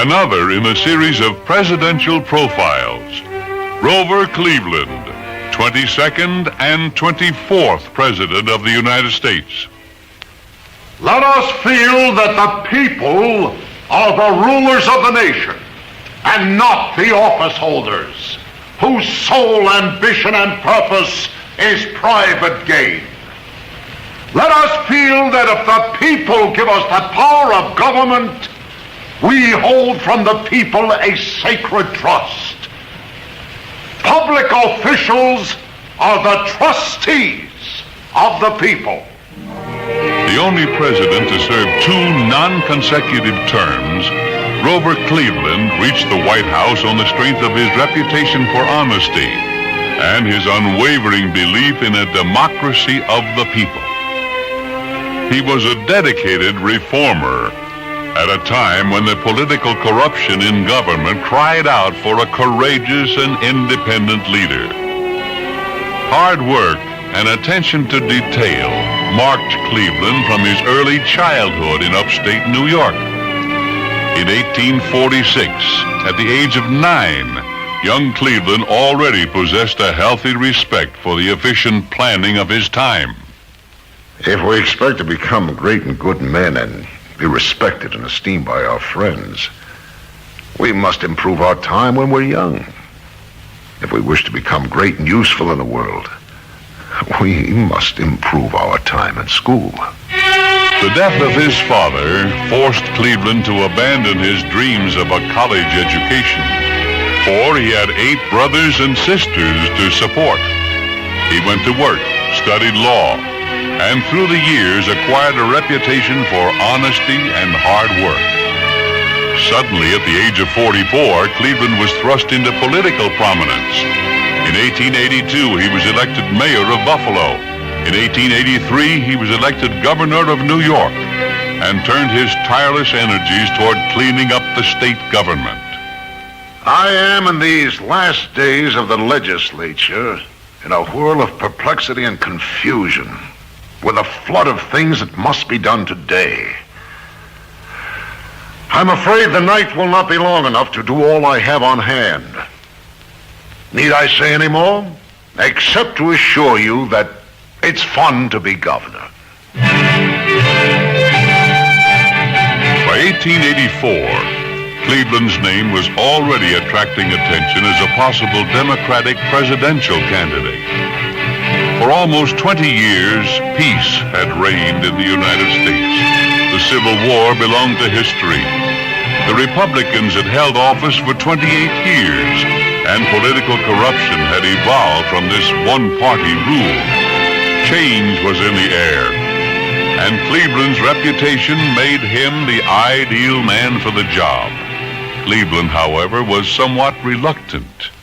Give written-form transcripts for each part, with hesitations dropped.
Another in a series of presidential profiles, Grover Cleveland, 22nd and 24th President of the United States. Let us feel that the people are the rulers of the nation and not the office holders, whose sole ambition and purpose is private gain. Let us feel that if the people give us the power of government, we hold from the people a sacred trust. Public officials are the trustees of the people. The only president to serve 2 non-consecutive terms, Grover Cleveland reached the White House on the strength of his reputation for honesty and his unwavering belief in a democracy of the people. He was a dedicated reformer at a time when the political corruption in government cried out for a courageous and independent leader. Hard work and attention to detail marked Cleveland from his early childhood in upstate New York. In 1846, at the age of 9, young Cleveland already possessed a healthy respect for the efficient planning of his time. If we expect to become great and good men and be respected and esteemed by our friends, we must improve our time when we're young. If we wish to become great and useful in the world, we must improve our time in school. The death of his father forced Cleveland to abandon his dreams of a college education, for he had 8 brothers and sisters to support. He went to work, studied law, and through the years acquired a reputation for honesty and hard work. Suddenly, at the age of 44, Cleveland was thrust into political prominence. In 1882, he was elected mayor of Buffalo. In 1883, he was elected governor of New York and turned his tireless energies toward cleaning up the state government. I am in these last days of the legislature in a whirl of perplexity and confusion, with a flood of things that must be done today. I'm afraid the night will not be long enough to do all I have on hand. Need I say any more? Except to assure you that it's fun to be governor. By 1884, Cleveland's name was already attracting attention as a possible Democratic presidential candidate. For almost 20 years, peace had reigned in the United States. The Civil War belonged to history. The Republicans had held office for 28 years, and political corruption had evolved from this one-party rule. Change was in the air, and Cleveland's reputation made him the ideal man for the job. Cleveland, however, was somewhat reluctant.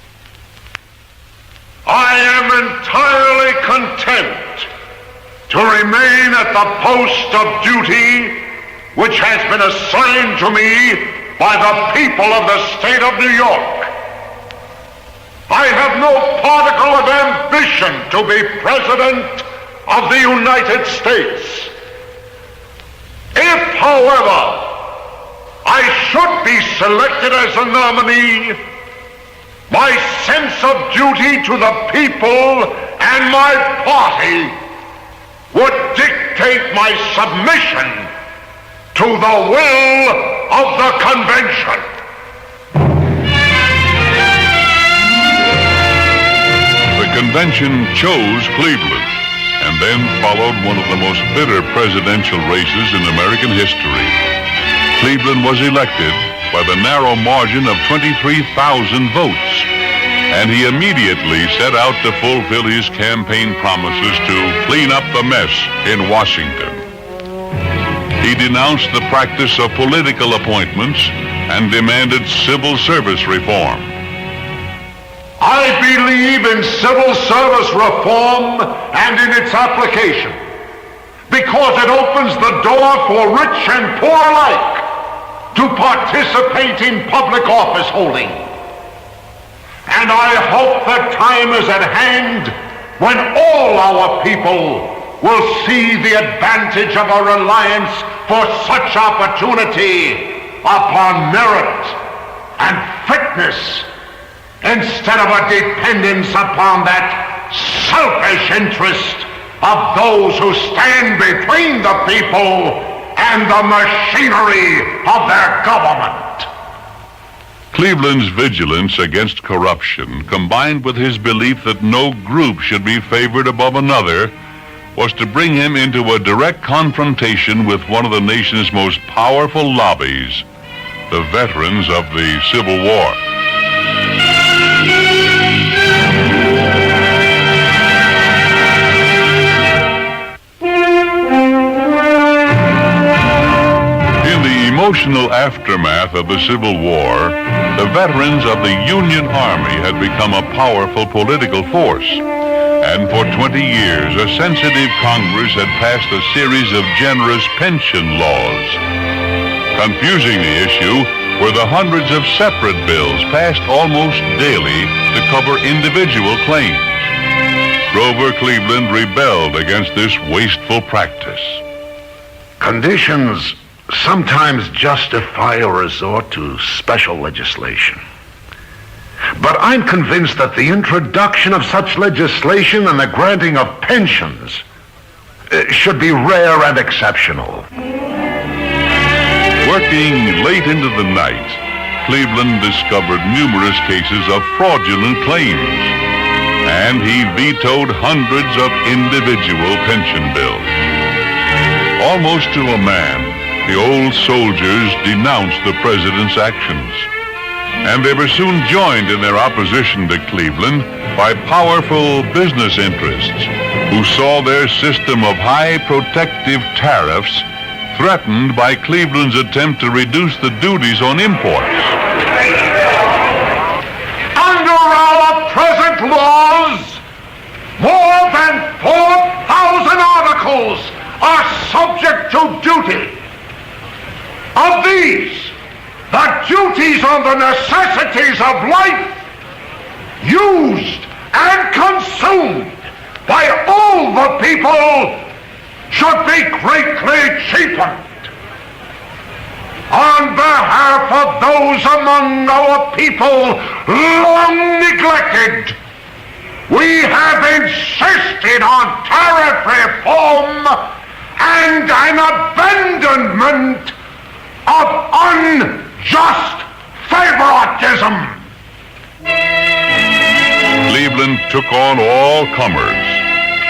I am entirely content to remain at the post of duty which has been assigned to me by the people of the state of New York. I have no particle of ambition to be President of the United States. If, however, I should be selected as a nominee, my sense of duty to the people and my party would dictate my submission to the will of the convention. The convention chose Cleveland, and then followed one of the most bitter presidential races in American history. Cleveland was elected by the narrow margin of 23,000 votes, and he immediately set out to fulfill his campaign promises to clean up the mess in Washington. He denounced the practice of political appointments and demanded civil service reform. I believe in civil service reform and in its application because it opens the door for rich and poor alike to participate in public office holding. And I hope the time is at hand when all our people will see the advantage of a reliance for such opportunity upon merit and fitness instead of a dependence upon that selfish interest of those who stand between the people and the machinery of their government. Cleveland's vigilance against corruption, combined with his belief that no group should be favored above another, was to bring him into a direct confrontation with one of the nation's most powerful lobbies, the veterans of the Civil War. In the emotional aftermath of the Civil War, the veterans of the Union Army had become a powerful political force. And for 20 years, a sensitive Congress had passed a series of generous pension laws. Confusing the issue were the hundreds of separate bills passed almost daily to cover individual claims. Grover Cleveland rebelled against this wasteful practice. Conditions sometimes justify a resort to special legislation. But I'm convinced that the introduction of such legislation and the granting of pensions should be rare and exceptional. Working late into the night, Cleveland discovered numerous cases of fraudulent claims, and he vetoed hundreds of individual pension bills. Almost to a man, the old soldiers denounced the president's actions. And they were soon joined in their opposition to Cleveland by powerful business interests who saw their system of high protective tariffs threatened by Cleveland's attempt to reduce the duties on imports. Under our present laws, more than 4,000 articles are subject to duty. Of these, the duties on the necessities of life, used and consumed by all the people, should be greatly cheapened. On behalf of those among our people long neglected, we have insisted on tariff reform and an abandonment of unjust favoritism. Cleveland took on all comers,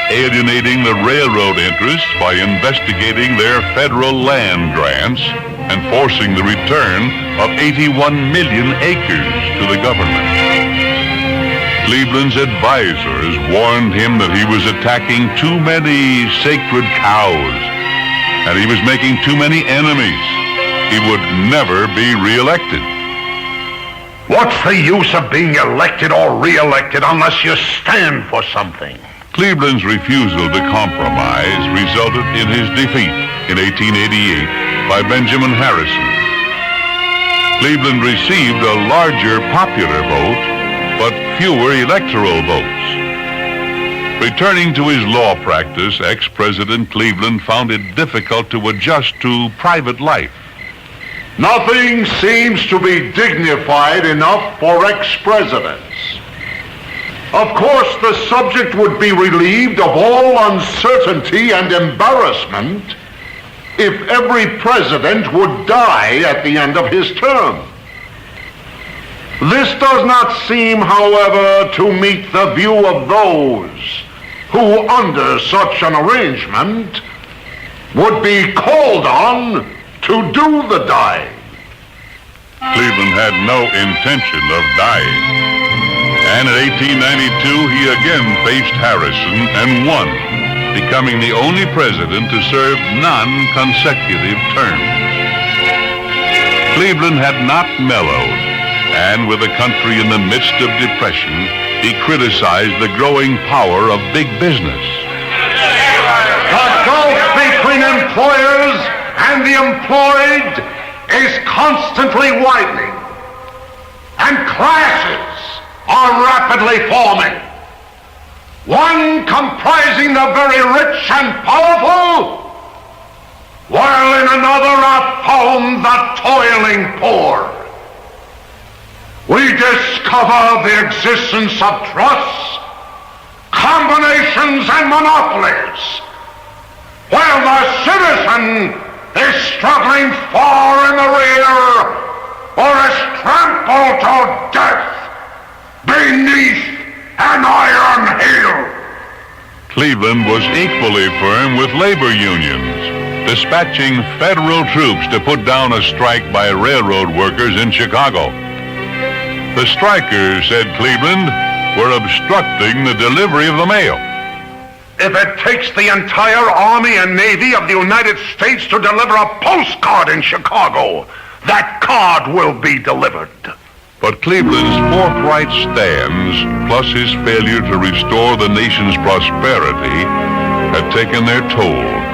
alienating the railroad interests by investigating their federal land grants and forcing the return of 81 million acres to the government. Cleveland's advisors warned him that he was attacking too many sacred cows and he was making too many enemies. He would never be reelected. What's the use of being elected or reelected unless you stand for something? Cleveland's refusal to compromise resulted in his defeat in 1888 by Benjamin Harrison. Cleveland received a larger popular vote, but fewer electoral votes. Returning to his law practice, ex-President Cleveland found it difficult to adjust to private life. Nothing seems to be dignified enough for ex-presidents. Of course, the subject would be relieved of all uncertainty and embarrassment if every president would die at the end of his term. This does not seem, however, to meet the view of those who, under such an arrangement, would be called on to do the dying. Cleveland had no intention of dying. And in 1892, he again faced Harrison and won, becoming the only president to serve non-consecutive terms. Cleveland had not mellowed, and with the country in the midst of depression, he criticized the growing power of big business. The gulf between employers and the employed is constantly widening, and classes are rapidly forming. One comprising the very rich and powerful, while in another are down the toiling poor. We discover the existence of trusts, combinations, and monopolies, while the citizen is struggling far in the rear or is trampled to death beneath an iron heel. Cleveland was equally firm with labor unions, dispatching federal troops to put down a strike by railroad workers in Chicago. The strikers, said Cleveland, were obstructing the delivery of the mail. If it takes the entire Army and Navy of the United States to deliver a postcard in Chicago, that card will be delivered. But Cleveland's forthright stands, plus his failure to restore the nation's prosperity, had taken their toll.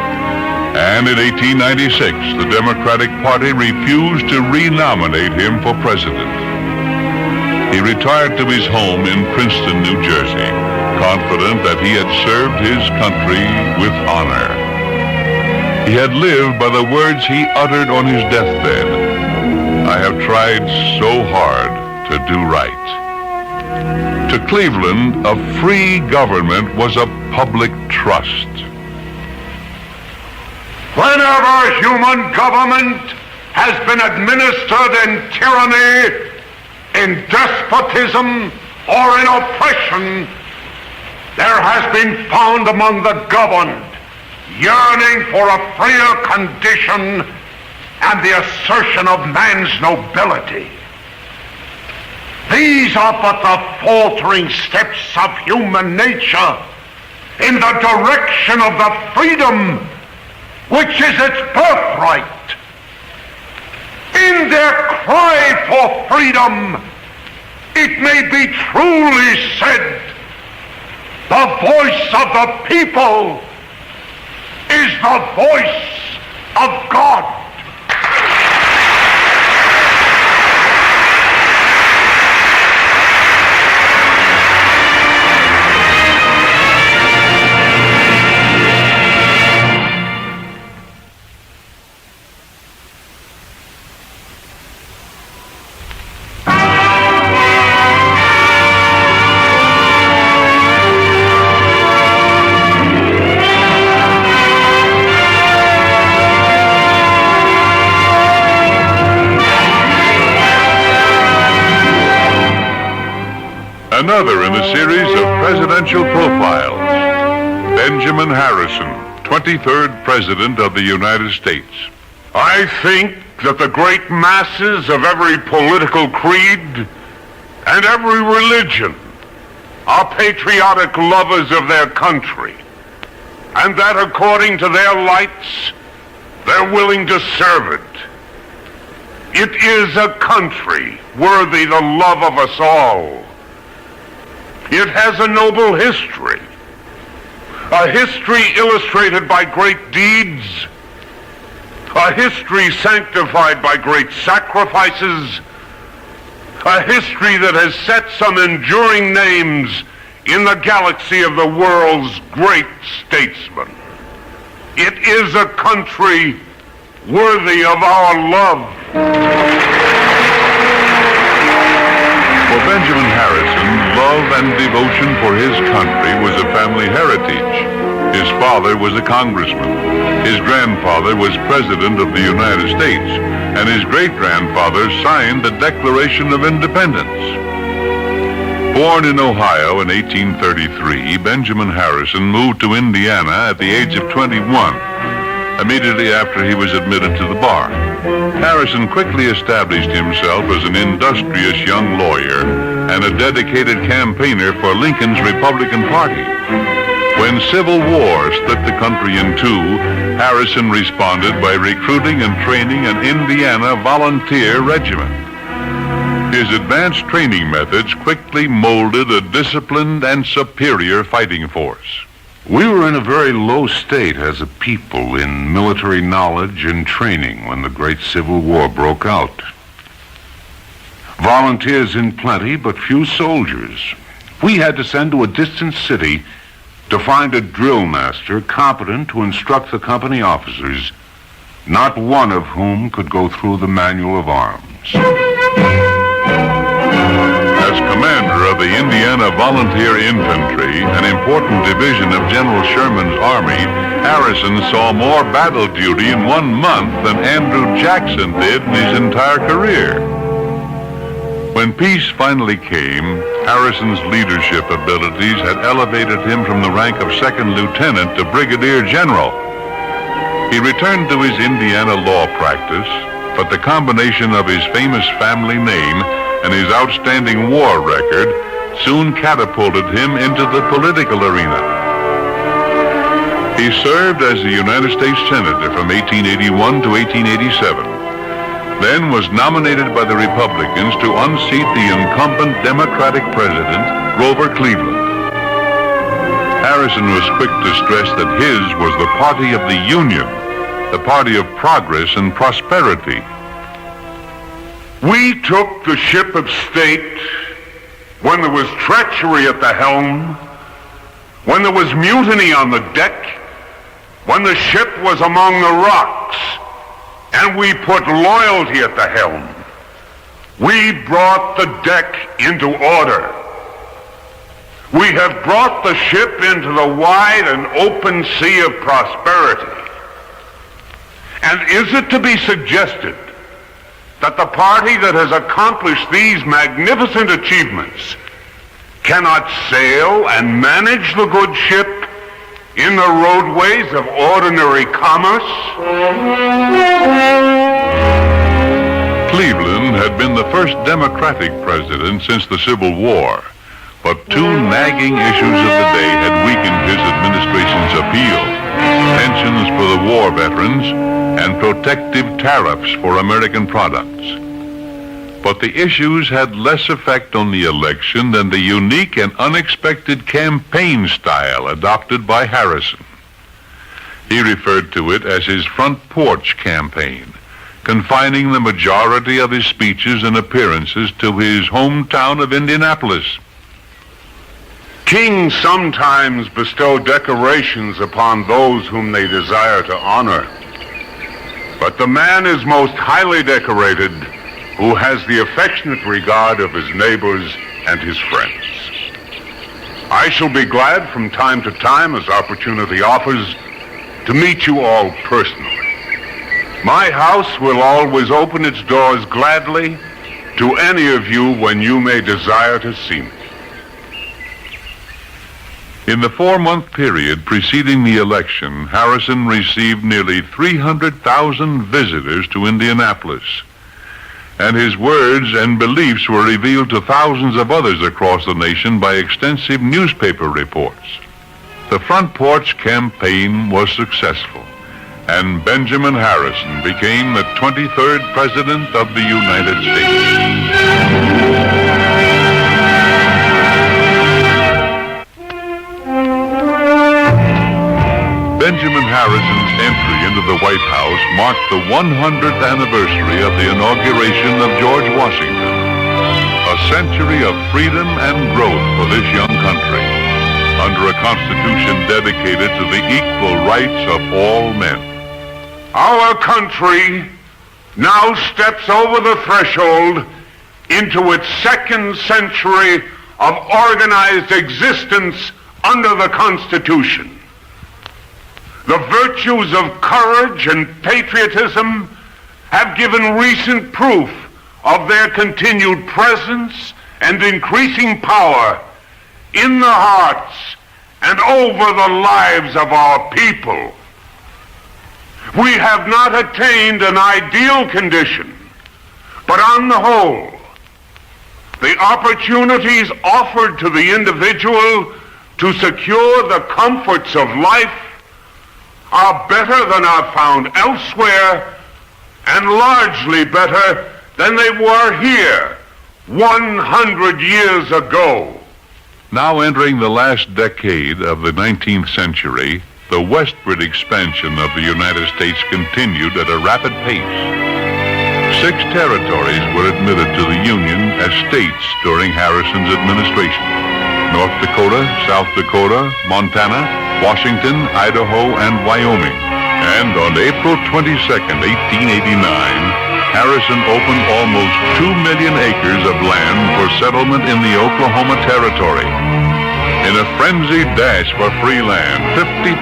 And in 1896, the Democratic Party refused to renominate him for president. He retired to his home in Princeton, New Jersey, confident that he had served his country with honor. He had lived by the words he uttered on his deathbed. I have tried so hard to do right. To Cleveland, a free government was a public trust. Whenever human government has been administered in tyranny, in despotism, or in oppression, there has been found among the governed yearning for a freer condition and the assertion of man's nobility. These are but the faltering steps of human nature in the direction of the freedom which is its birthright. In their cry for freedom, it may be truly said, the voice of the people is the voice of God. Another in the series of presidential profiles, Benjamin Harrison, 23rd President of the United States. I think that the great masses of every political creed and every religion are patriotic lovers of their country, and that according to their lights, they're willing to serve it. It is a country worthy the love of us all. It has a noble history, a history illustrated by great deeds, a history sanctified by great sacrifices, a history that has set some enduring names in the galaxy of the world's great statesmen. It is a country worthy of our love. For Benjamin Harrison, love and devotion for his country was a family heritage. His father was a congressman. His grandfather was president of the United States, and his great-grandfather signed the Declaration of Independence. Born in Ohio in 1833, Benjamin Harrison moved to Indiana at the age of 21, immediately after he was admitted to the bar. Harrison quickly established himself as an industrious young lawyer and a dedicated campaigner for Lincoln's Republican Party. When Civil War split the country in two, Harrison responded by recruiting and training an Indiana volunteer regiment. His advanced training methods quickly molded a disciplined and superior fighting force. We were in a very low state as a people in military knowledge and training when the Great Civil War broke out. Volunteers in plenty, but few soldiers. We had to send to a distant city to find a drill master competent to instruct the company officers not one of whom could go through the manual of arms. As commander of the Indiana Volunteer Infantry, an important division of General Sherman's army, Harrison saw more battle duty in 1 month than Andrew Jackson did in his entire career. When peace finally came, Harrison's leadership abilities had elevated him from the rank of second lieutenant to brigadier general. He returned to his Indiana law practice, but the combination of his famous family name and his outstanding war record soon catapulted him into the political arena. He served as the United States Senator from 1881 to 1887, then was nominated by the Republicans to unseat the incumbent Democratic president, Grover Cleveland. Harrison was quick to stress that his was the party of the Union, the party of progress and prosperity. We took the ship of state when there was treachery at the helm, when there was mutiny on the deck, when the ship was among the rocks, and we put loyalty at the helm. We brought the deck into order. We have brought the ship into the wide and open sea of prosperity. And is it to be suggested that the party that has accomplished these magnificent achievements cannot sail and manage the good ship in the roadways of ordinary commerce? Cleveland had been the first Democratic president since the Civil War, but two nagging issues of the day had weakened his administration's appeal: pensions for the war veterans and protective tariffs for American products. But the issues had less effect on the election than the unique and unexpected campaign style adopted by Harrison. He referred to it as his front porch campaign, confining the majority of his speeches and appearances to his hometown of Indianapolis. Kings sometimes bestow decorations upon those whom they desire to honor. But the man is most highly decorated who has the affectionate regard of his neighbors and his friends. I shall be glad from time to time, as opportunity offers, to meet you all personally. My house will always open its doors gladly to any of you when you may desire to see me. In the 4-month period preceding the election, Harrison received nearly 300,000 visitors to Indianapolis, and his words and beliefs were revealed to thousands of others across the nation by extensive newspaper reports. The front porch campaign was successful, and Benjamin Harrison became the 23rd President of the United States. Benjamin Harrison's entry into the White House marked the 100th anniversary of the inauguration of George Washington, a century of freedom and growth for this young country, under a Constitution dedicated to the equal rights of all men. Our country now steps over the threshold into its second century of organized existence under the Constitution. The virtues of courage and patriotism have given recent proof of their continued presence and increasing power in the hearts and over the lives of our people. We have not attained an ideal condition, but on the whole, the opportunities offered to the individual to secure the comforts of life are better than are found elsewhere, and largely better than they were here 100 years ago. Now entering the last decade of the 19th century, the westward expansion of the United States continued at a rapid pace. 6 territories were admitted to the Union as states during Harrison's administration: North Dakota, South Dakota, Montana, Washington, Idaho, and Wyoming. And on On April 22nd, 1889, Harrison opened almost 2 million acres of land for settlement in the Oklahoma Territory. In a frenzied dash for free land, 50,000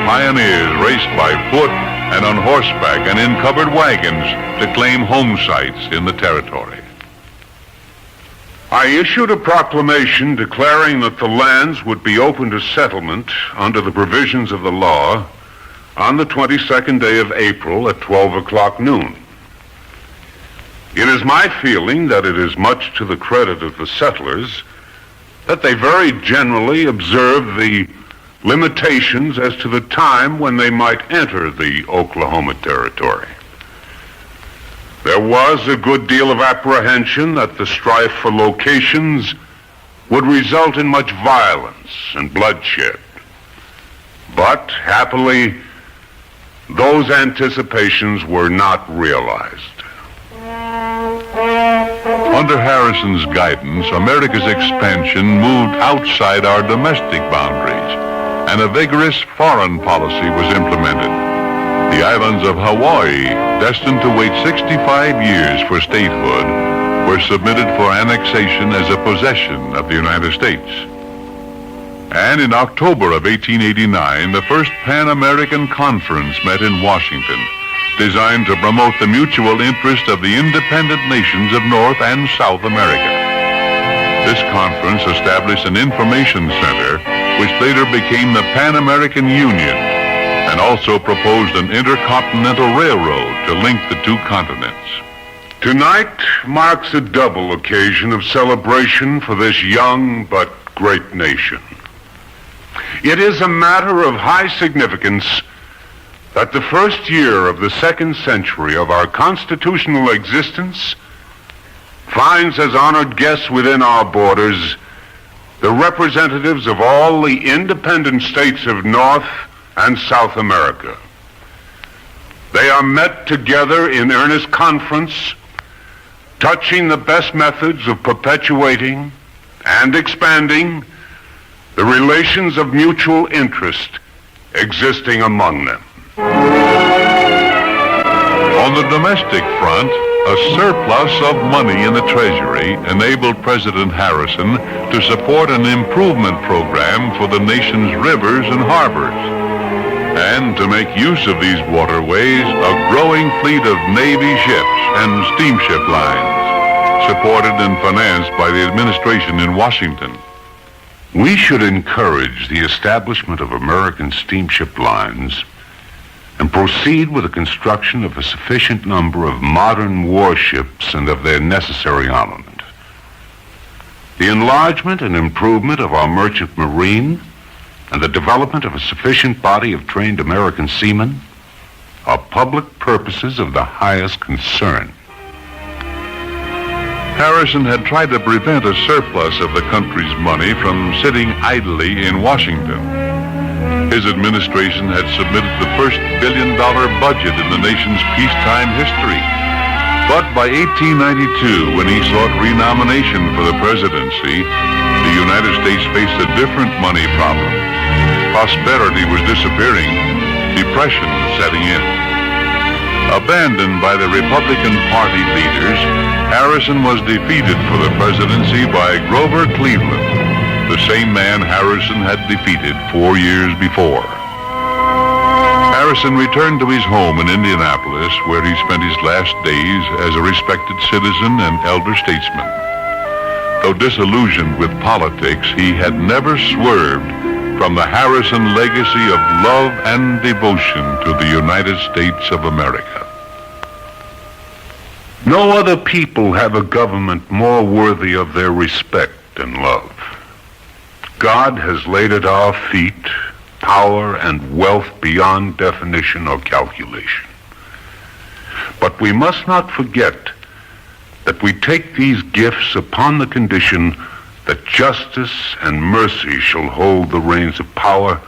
pioneers raced by foot and on horseback and in covered wagons to claim home sites in the territory. I issued a proclamation declaring that the lands would be open to settlement under the provisions of the law on the 22nd day of April at 12 o'clock noon. It is my feeling that it is much to the credit of the settlers that they very generally observed the limitations as to the time when they might enter the Oklahoma Territory. There was a good deal of apprehension that the strife for locations would result in much violence and bloodshed. But, happily, those anticipations were not realized. Under Harrison's guidance, America's expansion moved outside our domestic boundaries, and a vigorous foreign policy was implemented. The islands of Hawaii, destined to wait 65 years for statehood, were submitted for annexation as a possession of the United States. And in October of 1889, the first Pan-American Conference met in Washington, designed to promote the mutual interest of the independent nations of North and South America. This conference established an information center, which later became the Pan American Union, and also proposed an intercontinental railroad to link the two continents. Tonight marks a double occasion of celebration for this young but great nation. It is a matter of high significance that the first year of the second century of our constitutional existence finds as honored guests within our borders the representatives of all the independent states of North and South America. They are met together in earnest conference, touching the best methods of perpetuating and expanding the relations of mutual interest existing among them. On the domestic front, a surplus of money in the Treasury enabled President Harrison to support an improvement program for the nation's rivers and harbors, and to make use of these waterways, a growing fleet of Navy ships and steamship lines, supported and financed by the administration in Washington. We should encourage the establishment of American steamship lines and proceed with the construction of a sufficient number of modern warships and of their necessary armament. The enlargement and improvement of our merchant marine and the development of a sufficient body of trained American seamen are public purposes of the highest concern. Harrison had tried to prevent a surplus of the country's money from sitting idly in Washington. His administration had submitted the first billion-dollar budget in the nation's peacetime history. But by 1892, when he sought renomination for the presidency, the United States faced a different money problem. Prosperity was disappearing, depression setting in. Abandoned by the Republican Party leaders, Harrison was defeated for the presidency by Grover Cleveland, the same man Harrison had defeated 4 years before. Harrison returned to his home in Indianapolis, where he spent his last days as a respected citizen and elder statesman. Though disillusioned with politics, he had never swerved from the Harrison legacy of love and devotion to the United States of America. No other people have a government more worthy of their respect and love. God has laid at our feet power and wealth beyond definition or calculation. But we must not forget that we take these gifts upon the condition that justice and mercy shall hold the reins of power,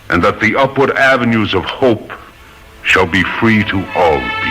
and that the upward avenues of hope shall be free to all people.